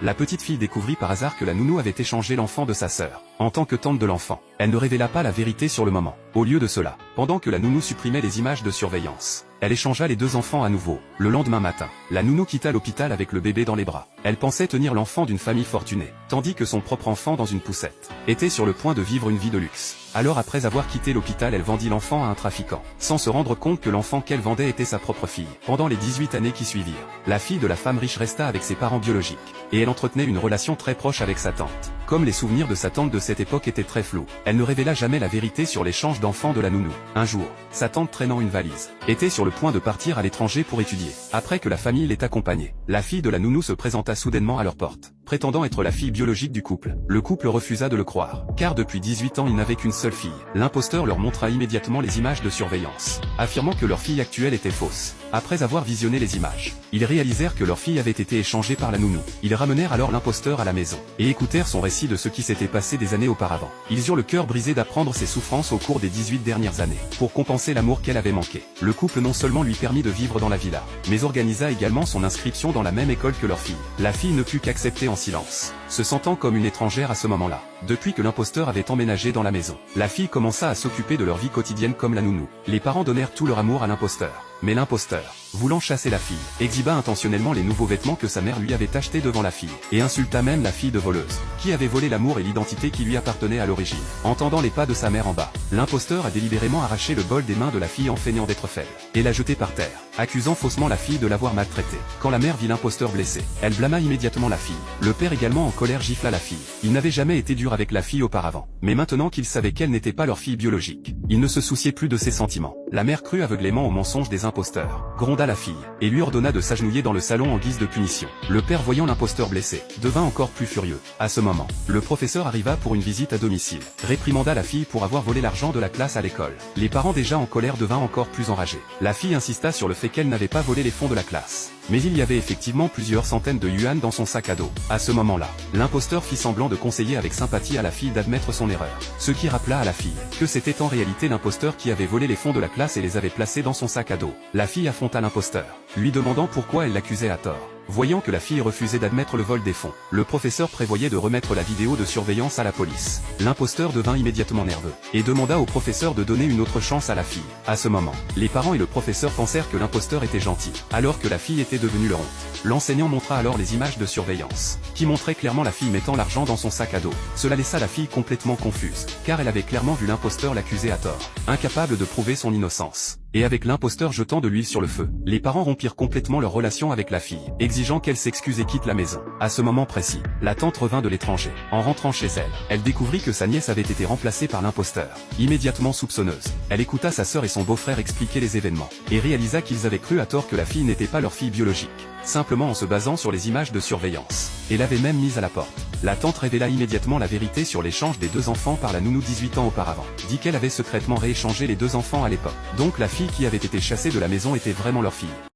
la petite fille découvrit par hasard que la nounou avait échangé l'enfant de sa sœur. En tant que tante de l'enfant, elle ne révéla pas la vérité sur le moment. Au lieu de cela, pendant que la nounou supprimait les images de surveillance, elle échangea les deux enfants à nouveau. Le lendemain matin, la nounou quitta l'hôpital avec le bébé dans les bras. Elle pensait tenir l'enfant d'une famille fortunée, tandis que son propre enfant dans une poussette était sur le point de vivre une vie de luxe. Alors après avoir quitté l'hôpital, elle vendit l'enfant à un trafiquant, sans se rendre compte que l'enfant qu'elle vendait était sa propre fille. Pendant les 18 années qui suivirent, la fille de la femme riche resta avec ses parents biologiques, et elle entretenait une relation très proche avec sa tante. Comme les souvenirs de sa tante de cette époque étaient très flous, elle ne révéla jamais la vérité sur l'échange d'enfants de la nounou. Un jour, sa tante, traînant une valise, était sur le point de partir à l'étranger pour étudier. Après que la famille l'ait accompagnée, la fille de la nounou se présenta soudainement à leur porte, prétendant être la fille biologique du couple. Le couple refusa de le croire, car depuis 18 ans ils n'avaient qu'une seule fille. L'imposteur leur montra immédiatement les images de surveillance, affirmant que leur fille actuelle était fausse. Après avoir visionné les images, ils réalisèrent que leur fille avait été échangée par la nounou. Ils ramenèrent alors l'imposteur à la maison, et écoutèrent son récit de ce qui s'était passé des années auparavant. Ils eurent le cœur brisé d'apprendre ses souffrances au cours des 18 dernières années. Pour compenser l'amour qu'elle avait manqué, le couple non seulement lui permit de vivre dans la villa, mais organisa également son inscription dans la même école que leur fille. La fille ne put qu'accepter en silence, se sentant comme une étrangère à ce moment-là. Depuis que l'imposteur avait emménagé dans la maison, la fille commença à s'occuper de leur vie quotidienne comme la nounou. Les parents donnèrent tout leur amour à l'imposteur. Mais l'imposteur, voulant chasser la fille, exhiba intentionnellement les nouveaux vêtements que sa mère lui avait achetés devant la fille, et insulta même la fille de voleuse, qui avait volé l'amour et l'identité qui lui appartenaient à l'origine. Entendant les pas de sa mère en bas, l'imposteur a délibérément arraché le bol des mains de la fille en feignant d'être faible, et l'a jeté par terre, accusant faussement la fille de l'avoir maltraitée. Quand la mère vit l'imposteur blessé, elle blâma immédiatement la fille. Le père également en colère gifla la fille. Il n'avait jamais été dur avec la fille auparavant, mais maintenant qu'il savait qu'elle n'était pas leur fille biologique, il ne se souciait plus de ses sentiments. La mère crut aveuglément au mensonge des imposteurs, gronda la fille, et lui ordonna de s'agenouiller dans le salon en guise de punition. Le père, voyant l'imposteur blessé, devint encore plus furieux. À ce moment, le professeur arriva pour une visite à domicile, réprimanda la fille pour avoir volé l'argent de la classe à l'école. Les parents déjà en colère devinrent encore plus enragés. La fille insista sur le fait qu'elle n'avait pas volé les fonds de la classe, mais il y avait effectivement plusieurs centaines de yuan dans son sac à dos. À ce moment-là, l'imposteur fit semblant de conseiller avec sympathie à la fille d'admettre son erreur, ce qui rappela à la fille que c'était en réalité l'imposteur qui avait volé les fonds de la classe et les avait placés dans son sac à dos. La fille affronta l'imposteur, lui demandant pourquoi elle l'accusait à tort. Voyant que la fille refusait d'admettre le vol des fonds, le professeur prévoyait de remettre la vidéo de surveillance à la police. L'imposteur devint immédiatement nerveux, et demanda au professeur de donner une autre chance à la fille. À ce moment, les parents et le professeur pensèrent que l'imposteur était gentil, alors que la fille était devenue leur honte. L'enseignant montra alors les images de surveillance, qui montraient clairement la fille mettant l'argent dans son sac à dos. Cela laissa la fille complètement confuse, car elle avait clairement vu l'imposteur l'accuser à tort, incapable de prouver son innocence. Et avec l'imposteur jetant de l'huile sur le feu, les parents rompirent complètement leur relation avec la fille, exigeant qu'elle s'excuse et quitte la maison. À ce moment précis, la tante revint de l'étranger. En rentrant chez elle, elle découvrit que sa nièce avait été remplacée par l'imposteur. Immédiatement soupçonneuse, elle écouta sa sœur et son beau-frère expliquer les événements, et réalisa qu'ils avaient cru à tort que la fille n'était pas leur fille biologique, simplement en se basant sur les images de surveillance, et l'avait même mise à la porte. La tante révéla immédiatement la vérité sur l'échange des deux enfants par la nounou 18 ans auparavant, dit qu'elle avait secrètement rééchangé les deux enfants à l'époque. Donc la fille qui avait été chassée de la maison était vraiment leur fille.